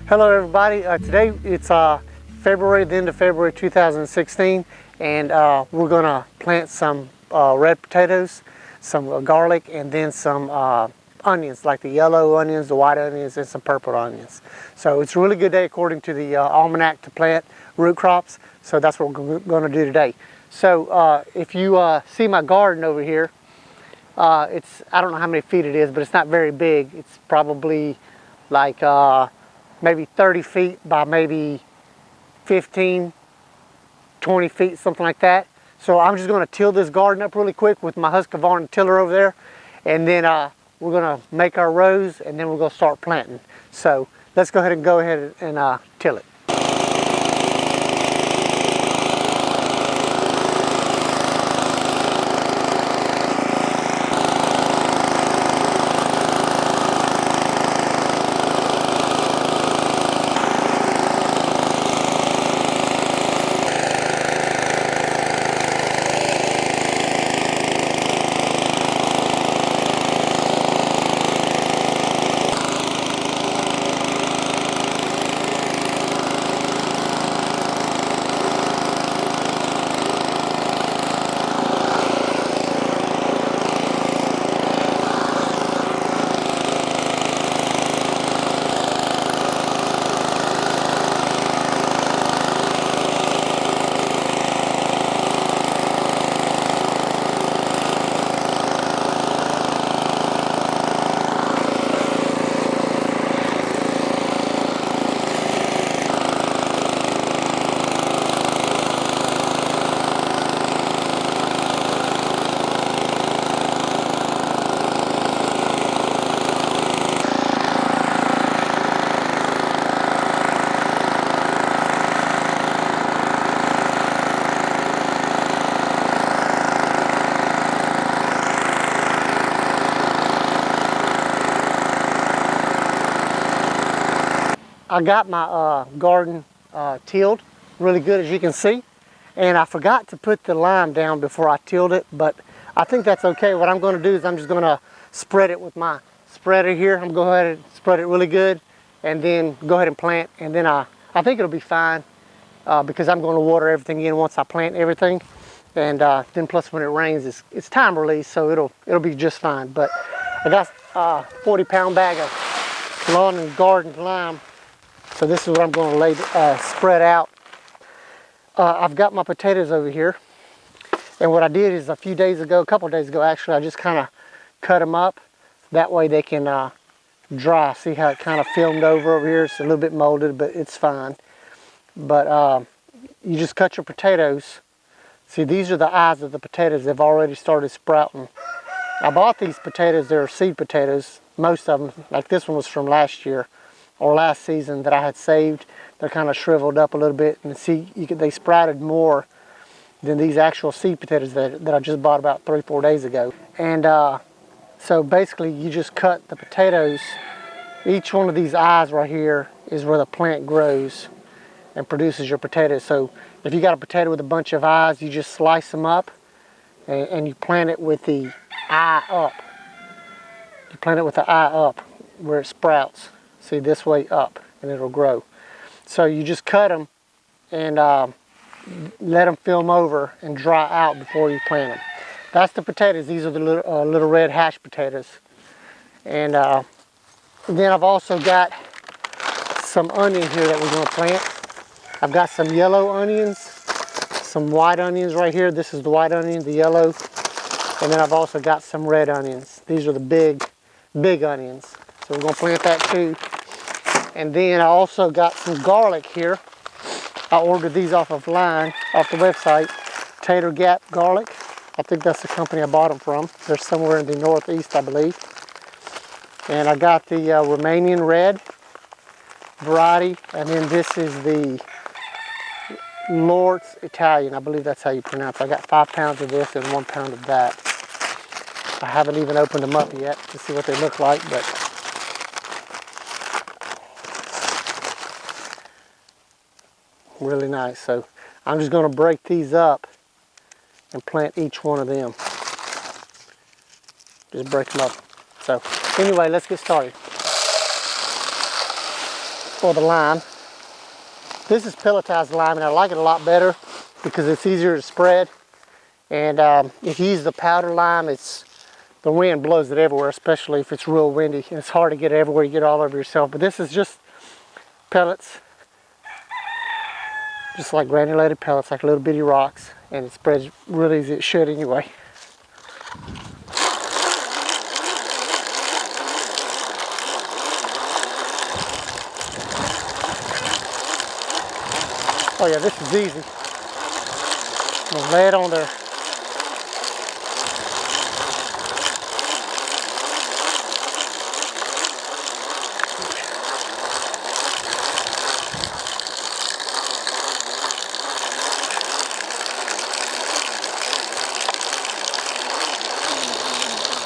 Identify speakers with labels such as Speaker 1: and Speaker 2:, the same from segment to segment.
Speaker 1: Hello everybody, today it's February, the end of February 2016, and we're going to plant some red potatoes, some garlic, and then some onions, like the yellow onions, the white onions, and some purple onions. So it's a really good day according to the almanac to plant root crops, so that's what we're going to do today. So if you see my garden over here, I don't know how many feet it is, but it's not very big. It's probably like maybe 30 feet by maybe 15, 20 feet, something like that. So I'm just going to till this garden up really quick with my Husqvarna tiller over there, and then we're going to make our rows, and then we're going to start planting. So let's go ahead and till it. I got my garden tilled really good, as you can see, and I forgot to put the lime down before I tilled it, but I think that's okay. What I'm going to do is I'm just going to spread it with my spreader here. I'm going to go ahead and spread it really good, and then go ahead and plant, and then I think it'll be fine because I'm going to water everything in once I plant everything, and then plus when it rains, it's time release, so it'll be just fine. But I got a 40-pound bag of lawn and garden lime. So this is what I'm going to spread out. I've got my potatoes over here, and what I did is a couple of days ago actually, I just kind of cut them up. That way they can dry. See how it kind of filmed over here? It's a little bit molded, but it's fine. But you just cut your potatoes. See, these are the eyes of the potatoes. They've already started sprouting. I bought these potatoes. They're seed potatoes. Most of them, like this one, was from last year or last season that I had saved. They're kind of shriveled up a little bit, and see, they sprouted more than these actual seed potatoes that I just bought about 3-4 days ago. And so basically you just cut the potatoes. Each one of these eyes right here is where the plant grows and produces your potatoes. So if you got a potato with a bunch of eyes, you just slice them up and you plant it with the eye up. You plant it with the eye up where it sprouts. See, this way up, and it'll grow. So you just cut them and let them film over and dry out before you plant them. That's the potatoes. These are the little red hash potatoes. And then I've also got some onion here that we're going to plant. I've got some yellow onions, some white onions right here. This is the white onion, the yellow. And then I've also got some red onions. These are the big onions. So we're going to plant that too. And then I also got some garlic here. I ordered these off the website, Tater Gap Garlic. I think that's the company I bought them from. They're somewhere in the Northeast, I believe. And I got the Romanian red variety, and then this is the Lort's Italian. I believe that's how you pronounce it. I got 5 pounds of this and 1 pound of that. I haven't even opened them up yet to see what they look like, but really nice. So I'm just going to break these up and plant each one of them. Just break them up. So anyway, let's get started. for the lime. This is pelletized lime, and I like it a lot better because it's easier to spread. And if you use the powder lime, the wind blows it everywhere, especially if it's real windy. And it's hard to get it everywhere. You get it all over yourself. But this is just pellets, just like granulated pellets, like little bitty rocks. And it spreads real easy. It should anyway. Oh yeah, this is easy. I'm gonna lay it on there.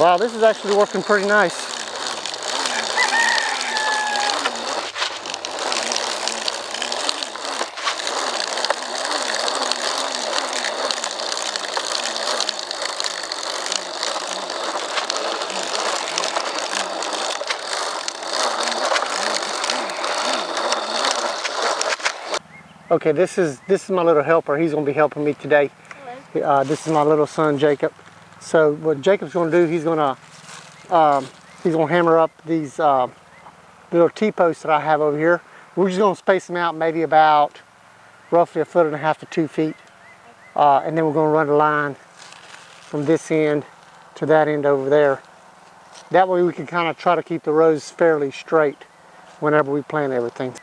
Speaker 1: Wow, this is actually working pretty nice. Okay, this is my little helper. He's going to be helping me today. This is my little son, Jacob. So what Jacob's going to do, he's going to hammer up these little T-posts that I have over here. We're just going to space them out maybe about roughly 1.5 feet to 2 feet. And then we're going to run a line from this end to that end over there. That way we can kind of try to keep the rows fairly straight whenever we plant everything.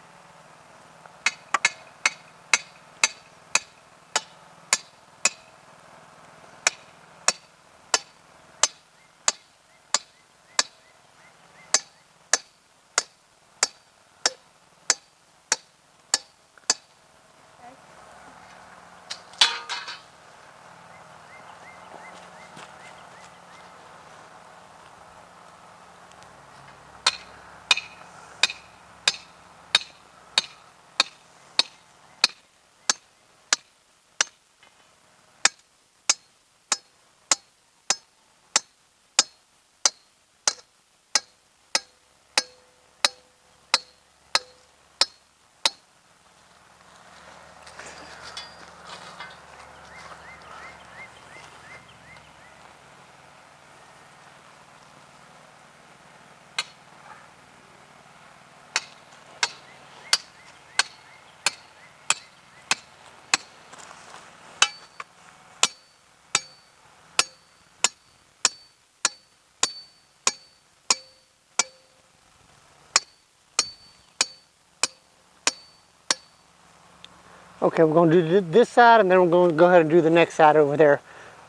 Speaker 1: Okay, we're going to do this side, and then we're going to go ahead and do the next side over there.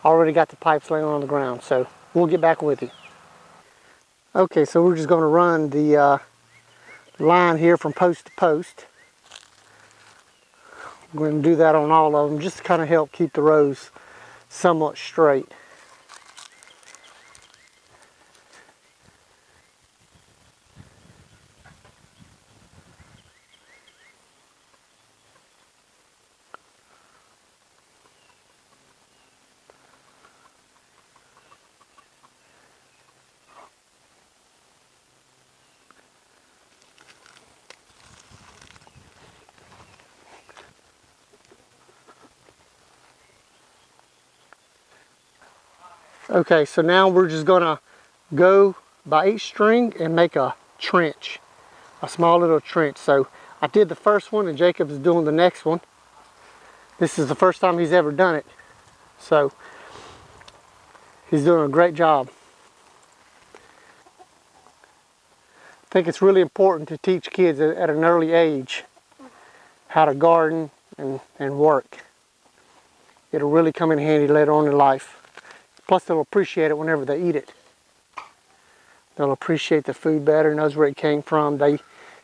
Speaker 1: Already got the pipes laying on the ground, so we'll get back with you. Okay, so we're just going to run the line here from post to post. We're going to do that on all of them just to kind of help keep the rows somewhat straight. Okay, so now we're just gonna go by each string and make a trench, a small little trench. So I did the first one and Jacob's doing the next one. This is the first time he's ever done it. So he's doing a great job. I think it's really important to teach kids at an early age how to garden and work. It'll really come in handy later on in life. Plus they'll appreciate it whenever they eat it. They'll appreciate the food better, knows where it came from. They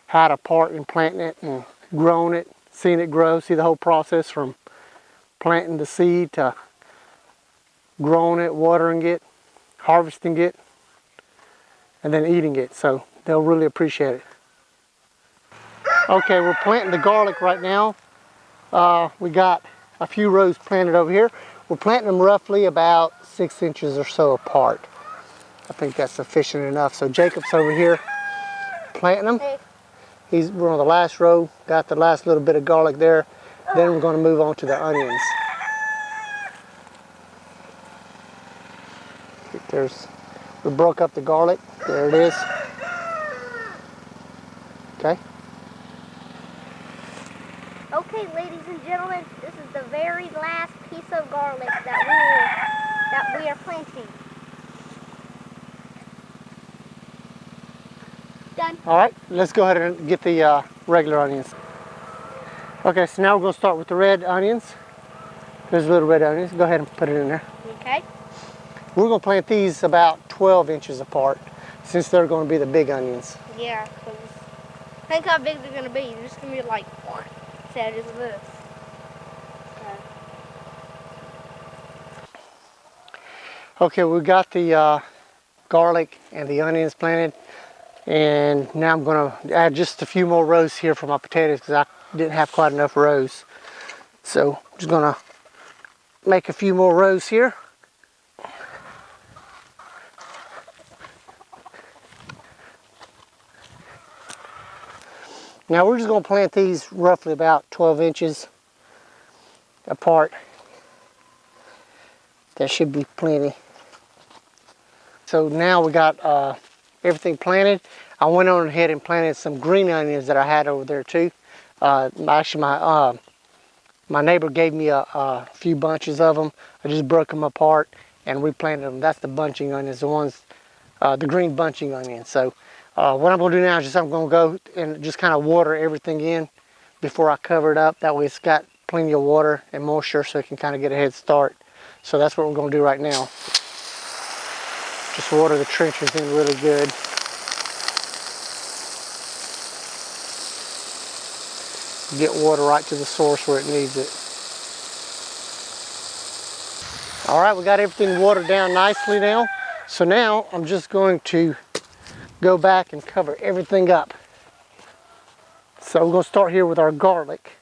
Speaker 1: had a part in planting it and growing it, seeing it grow, see the whole process from planting the seed to growing it, watering it, harvesting it, and then eating it. So they'll really appreciate it. Okay, we're planting the garlic right now. We got a few rows planted over here. We're planting them roughly about 6 inches or so apart. I think that's sufficient enough. So Jacob's over here planting them. We're on the last row, got the last little bit of garlic there. Then we're going to move on to the onions. We broke up the garlic. There it is. Okay.
Speaker 2: Okay, ladies and gentlemen, this is the very last piece of garlic that we are planting. Done.
Speaker 1: All right, let's go ahead and get the regular onions. Okay, so now we're going to start with the red onions. There's little red onions. Go ahead and put it in there.
Speaker 2: Okay.
Speaker 1: We're going to plant these about 12 inches apart since they're going to be the big onions.
Speaker 2: Yeah, because think how big they're going to be. They're just going to be like, instead of this.
Speaker 1: Okay, we got the garlic and the onions planted. And now I'm going to add just a few more rows here for my potatoes because I didn't have quite enough rows. So I'm just going to make a few more rows here. Now we're just going to plant these roughly about 12 inches apart. That should be plenty. So now we got everything planted. I went on ahead and planted some green onions that I had over there too. Actually, my neighbor gave me a few bunches of them. I just broke them apart and replanted them. That's the bunching onions, the green bunching onions. So what I'm going to do now is I'm going to go and just kind of water everything in before I cover it up. That way it's got plenty of water and moisture so it can kind of get a head start. So that's what we're going to do right now. Just water the trenches in really good. Get water right to the source where it needs it. All right, we got everything watered down nicely now. So now I'm just going to go back and cover everything up. So we're going to start here with our garlic.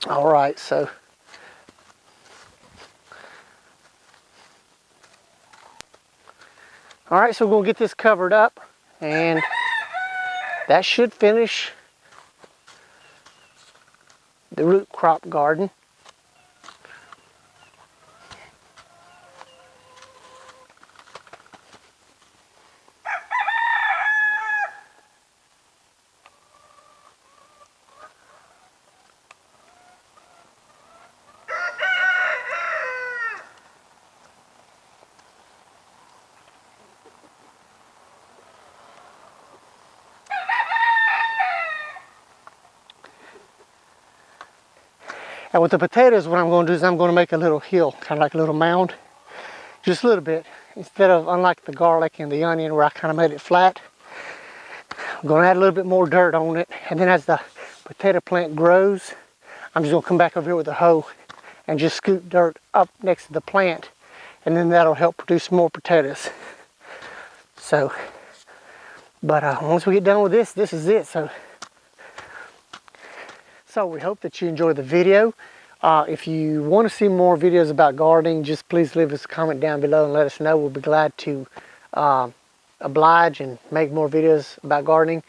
Speaker 1: All right, so we're going to get this covered up, and that should finish the root crop garden. And with the potatoes, what I'm going to do is I'm going to make a little hill, kind of like a little mound, just a little bit. Instead of, unlike the garlic and the onion where I kind of made it flat, I'm going to add a little bit more dirt on it. And then as the potato plant grows, I'm just going to come back over here with a hoe and just scoop dirt up next to the plant. And then that'll help produce more potatoes. So, but once we get done with this, this is it. So we hope that you enjoyed the video. If you want to see more videos about gardening, just please leave us a comment down below and let us know. We'll be glad to oblige and make more videos about gardening.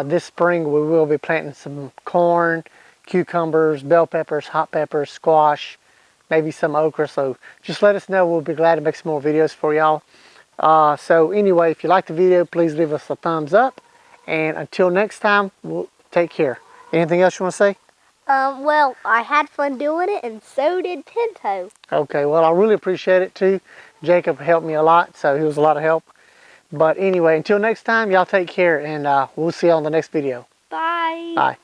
Speaker 1: This spring we will be planting some corn, cucumbers, bell peppers, hot peppers, squash, maybe some okra. So just let us know. We'll be glad to make some more videos for y'all. So anyway, if you liked the video, please leave us a thumbs up. And until next time, we'll take care. Anything else you want to say?
Speaker 2: Well, I had fun doing it, and so did Pinto.
Speaker 1: Okay, well, I really appreciate it too. Jacob helped me a lot, so he was a lot of help. But anyway, until next time, y'all take care, and we'll see you on the next video.
Speaker 2: Bye.
Speaker 1: Bye.